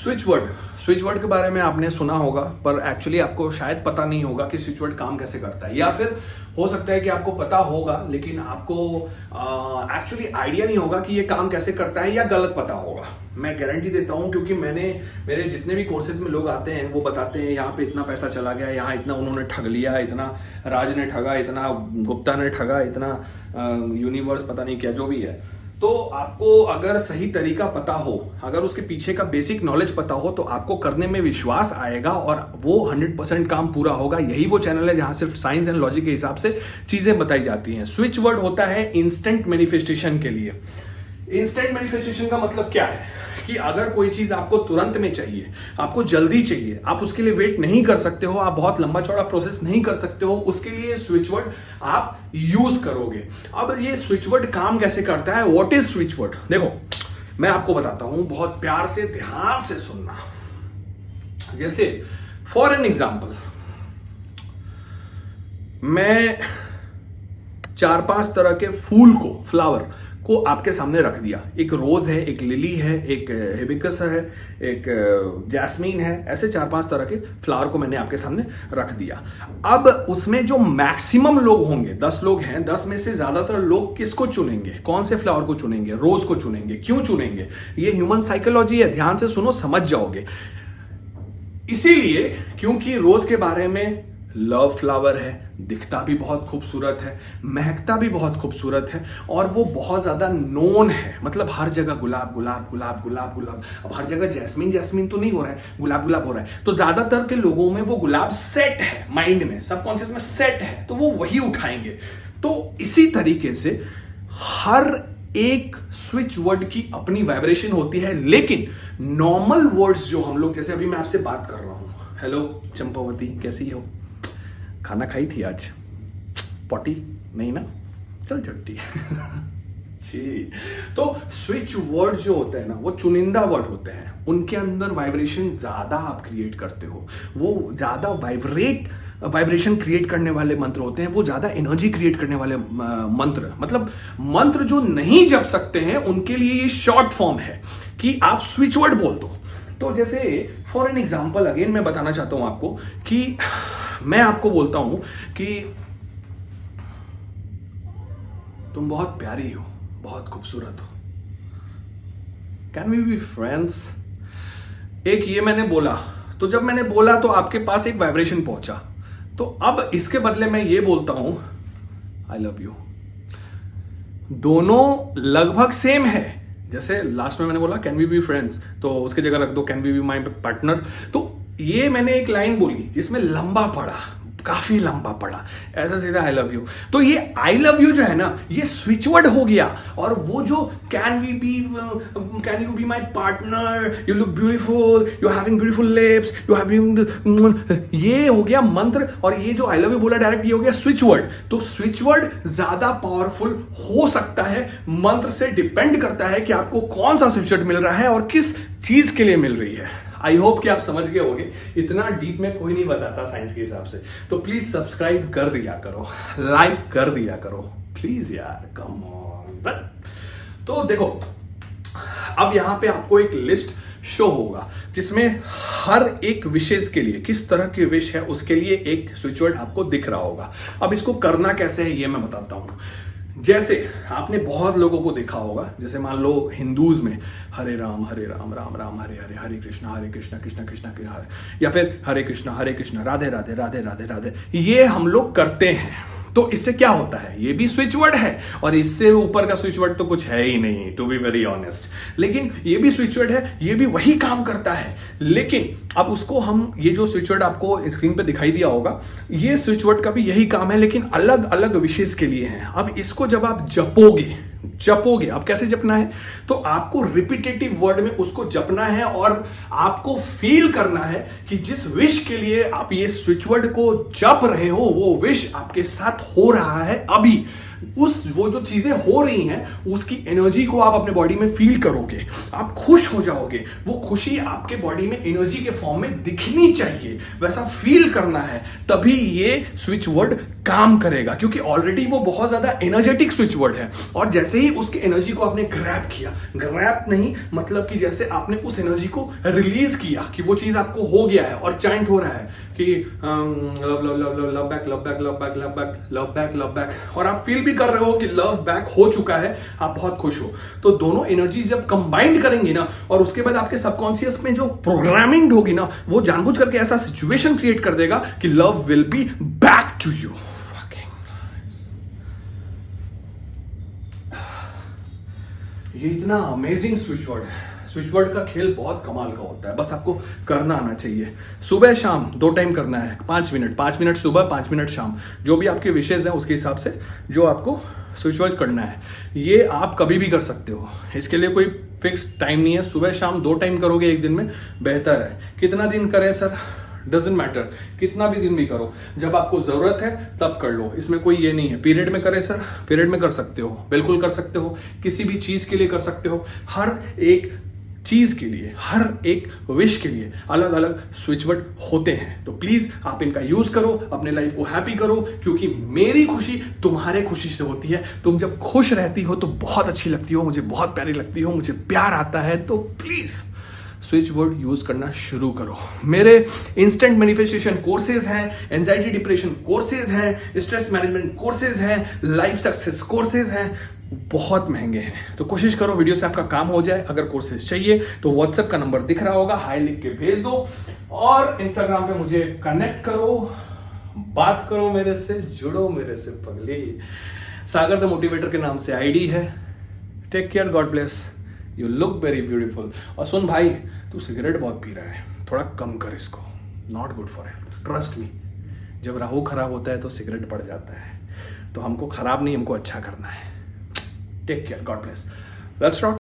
Switch word के बारे में आपने सुना होगा, पर एक्चुअली आपको शायद पता नहीं होगा कि स्विच वर्ड काम कैसे करता है, या फिर हो सकता है कि आपको पता होगा लेकिन आपको एक्चुअली आइडिया नहीं होगा कि ये काम कैसे करता है, या गलत पता होगा। मैं गारंटी देता हूं, क्योंकि मेरे जितने भी कोर्सेज में लोग आते हैं वो बताते हैं यहाँ पे इतना पैसा चला गया, यहाँ इतना उन्होंने ठग लिया, इतना राज ने ठगा, इतना गुप्ता ने ठगा, इतना यूनिवर्स पता नहीं क्या जो भी है। तो आपको अगर सही तरीका पता हो, अगर उसके पीछे का बेसिक नॉलेज पता हो, तो आपको करने में विश्वास आएगा और वो 100% काम पूरा होगा। यही वो चैनल है जहां सिर्फ साइंस एंड लॉजिक के हिसाब से चीजें बताई जाती हैं। स्विच वर्ड होता है इंस्टेंट मैनिफेस्टेशन के लिए। इंस्टेंट मैनिफेस्टेशन का मतलब क्या है कि अगर कोई चीज आपको तुरंत में चाहिए, आपको जल्दी चाहिए, आप उसके लिए वेट नहीं कर सकते हो, आप बहुत लंबा चौड़ा प्रोसेस नहीं कर सकते हो, उसके लिए स्विच वर्ड आप यूज करोगे। अब ये स्विच वर्ड काम कैसे करता है, व्हाट इज स्विच वर्ड? देखो मैं आपको बताता हूं, बहुत प्यार से ध्यान से सुनना। जैसे फॉर एन एग्जाम्पल, मैं 4-5 तरह के फूल को, फ्लावर को आपके सामने रख दिया। एक रोज है, एक लिली है, एक हिबिस्कस है, एक जैस्मीन है, ऐसे 4-5 तरह के फ्लावर को मैंने आपके सामने रख दिया। अब उसमें जो मैक्सिमम लोग होंगे, 10 लोग हैं, 10 में से ज्यादातर लोग किसको चुनेंगे? कौन से फ्लावर को चुनेंगे? रोज को चुनेंगे। क्यों चुनेंगे? ये ह्यूमन साइकोलॉजी है, ध्यान से सुनो, समझ जाओगे। इसीलिए क्योंकि रोज के बारे में लव फ्लावर है, दिखता भी बहुत खूबसूरत है, महकता भी बहुत खूबसूरत है, और वो बहुत ज्यादा नोन है। मतलब हर जगह गुलाब गुलाब गुलाब गुलाब गुलाब। अब हर जगह जैस्मीन जैस्मीन तो नहीं हो रहा है, गुलाब गुलाब हो रहा है, तो ज्यादातर के लोगों में वो गुलाब सेट है, माइंड में, सबकॉन्शियस में सेट है, तो वो वही उठाएंगे। तो इसी तरीके से हर एक स्विच वर्ड की अपनी वाइब्रेशन होती है, लेकिन नॉर्मल वर्ड्स जो हम लोग, जैसे अभी मैं आपसे बात कर रहा हूं, हेलो चंपावती कैसी हो, खाना खाई थी आज, पॉटी नहीं ना, चल छुट्टी जी। तो स्विच वर्ड जो होते हैं ना, वो चुनिंदा वर्ड होते हैं, उनके अंदर वाइब्रेशन ज्यादा आप क्रिएट करते हो, वो ज्यादा वाइब्रेशन क्रिएट करने वाले मंत्र होते हैं, वो ज्यादा एनर्जी क्रिएट करने वाले मंत्र, मतलब मंत्र जो नहीं जप सकते हैं उनके लिए ये शॉर्ट फॉर्म है कि आप स्विच वर्ड बोल दो। तो जैसे फॉर एन एग्जाम्पल अगेन मैं बताना चाहता हूं आपको कि मैं आपको बोलता हूं कि तुम बहुत प्यारी हो, बहुत खूबसूरत हो, कैन वी बी फ्रेंड्स? एक ये मैंने बोला, तो जब मैंने बोला तो आपके पास एक वाइब्रेशन पहुंचा, तो अब इसके बदले मैं ये बोलता हूं आई लव यू। दोनों लगभग सेम है। जैसे लास्ट में मैंने बोला कैन वी बी फ्रेंड्स, तो उसकी जगह रख दो can we be my partner. तो ये मैंने एक लाइन बोली जिसमें लंबा पड़ा, काफी लंबा पड़ा, ऐसा सीधा आई लव यू। तो ये आई लव यू जो है ना, ये स्विच वर्ड हो गया। और वो जो can you B my partner, you look beautiful, you having beautiful lips, you having, ये हो गया मंत्र। और ये जो आई लव यू बोला डायरेक्ट, ये हो गया स्विच वर्ड। तो स्विच वर्ड ज्यादा पावरफुल हो सकता है, मंत्र से डिपेंड करता है कि आपको कौन सा स्विच वर्ड मिल रहा है और किस चीज के लिए मिल रही है। आई होप कि आप समझ गए होंगे, इतना डीप में कोई नहीं बताता साइंस के हिसाब से। तो प्लीज सब्सक्राइब कर दिया करो, लाइक कर दिया करो प्लीज यार, कम ऑन। तो देखो अब यहां पे आपको एक लिस्ट शो होगा जिसमें हर एक विशेष के लिए, किस तरह की विश है उसके लिए एक स्विच वर्ड आपको दिख रहा होगा। अब इसको करना कैसे है ये मैं बताता हूं। जैसे आपने बहुत लोगों को देखा होगा, जैसे मान लो हिंदूज में हरे राम राम राम हरे हरे, हरे कृष्णा कृष्णा कृष्णा हरे, या फिर हरे कृष्णा राधे राधे राधे राधे राधे, ये हम लोग करते हैं। तो इससे क्या होता है, ये भी स्विच वर्ड है, और इससे ऊपर का स्विच वर्ड तो कुछ है ही नहीं, टू बी वेरी ऑनेस्ट। लेकिन ये भी स्विच वर्ड है, ये भी वही काम करता है। लेकिन अब उसको हम, ये जो स्विच वर्ड आपको स्क्रीन पे दिखाई दिया होगा, ये स्विच वर्ड का भी यही काम है, लेकिन अलग अलग विशेष के लिए है। अब इसको जब आप जपोगे, अब कैसे जपना है, तो आपको रिपीटेटिव वर्ड में उसको जपना है, और आपको फील करना है कि जिस विश के लिए आप ये स्विच वर्ड को जप रहे हो, वो विश आपके साथ हो रहा है अभी। वो जो चीजें हो रही हैं उसकी एनर्जी को आप अपने बॉडी में फील करोगे, आप खुश हो जाओगे, वो खुशी आपके बॉडी में एनर्जी के फॉर्म में दिखनी चाहिए, वैसा फील करना है, तभी ये स्विच वर्ड काम करेगा, क्योंकि ऑलरेडी वो बहुत ज्यादा एनर्जेटिक स्विच वर्ड है। और जैसे ही उसके एनर्जी को आपने ग्रैब किया, ग्रैब नहीं मतलब कि जैसे आपने उस एनर्जी को रिलीज किया कि वो चीज आपको हो गया है और चैंट हो रहा है कि love love love love love back love back love back love back love back love back, और आप फील भी कर रहे हो कि लव बैक हो चुका है, आप बहुत खुश हो, तो दोनों एनर्जी जब कंबाइंड करेंगे ना, और उसके बाद आपके सबकॉन्शियस में जो प्रोग्रामिंग होगी ना, वो जानबूझ करके ऐसा सिचुएशन क्रिएट कर देगा कि love will be back to you. ये इतना अमेजिंग स्विच वर्ड है। स्विच वर्ड का खेल बहुत कमाल का होता है, बस आपको करना आना चाहिए। सुबह शाम 2 टाइम करना है, 5 मिनट सुबह, 5 मिनट शाम, जो भी आपके विशेष हैं उसके हिसाब से जो आपको स्विच वर्ड करना है। ये आप कभी भी कर सकते हो, इसके लिए कोई फिक्स टाइम नहीं है। सुबह शाम 2 टाइम करोगे एक दिन में बेहतर है। कितना दिन करें सर, डजेंट मैटर, कितना भी दिन भी करो, जब आपको जरूरत है तब कर लो, इसमें कोई ये नहीं है। पीरियड में करें सर, पीरियड में कर सकते हो, बिल्कुल कर सकते हो, किसी भी चीज के लिए कर सकते हो। हर एक चीज के लिए, हर एक विश के लिए अलग अलग स्विच वर्ड होते हैं। तो प्लीज आप इनका यूज करो, अपने लाइफ को हैप्पी करो, क्योंकि मेरी खुशी तुम्हारे खुशी से होती है। तुम जब खुश रहती हो तो बहुत अच्छी लगती हो, मुझे बहुत प्यारी लगती हो, मुझे प्यार आता है। तो प्लीज स्विच वर्ड यूज करना शुरू करो। मेरे इंस्टेंट मैनिफेस्टेशन कोर्सेज हैं, एंजाइटी डिप्रेशन कोर्सेज हैं, स्ट्रेस मैनेजमेंट कोर्सेज हैं, लाइफ सक्सेस कोर्सेज हैं, बहुत महंगे हैं। तो कोशिश करो वीडियो से आपका काम हो जाए। अगर कोर्सेज चाहिए तो व्हाट्सएप का नंबर दिख रहा होगा, हाई लिख के भेज दो, और इंस्टाग्राम पे मुझे कनेक्ट करो, बात करो मेरे से, जुड़ो मेरे से पगली। सागर द मोटिवेटर के नाम से आईडी है। Take care, God bless, you look very beautiful. और सुन भाई, तू सिगरेट बहुत पी रहा है, थोड़ा कम कर इसको, not good for health, trust me. जब राहु खराब होता है तो सिगरेट पड़ जाता है, तो हमको खराब नहीं, हमको अच्छा करना है। Take care, God bless, let's rock.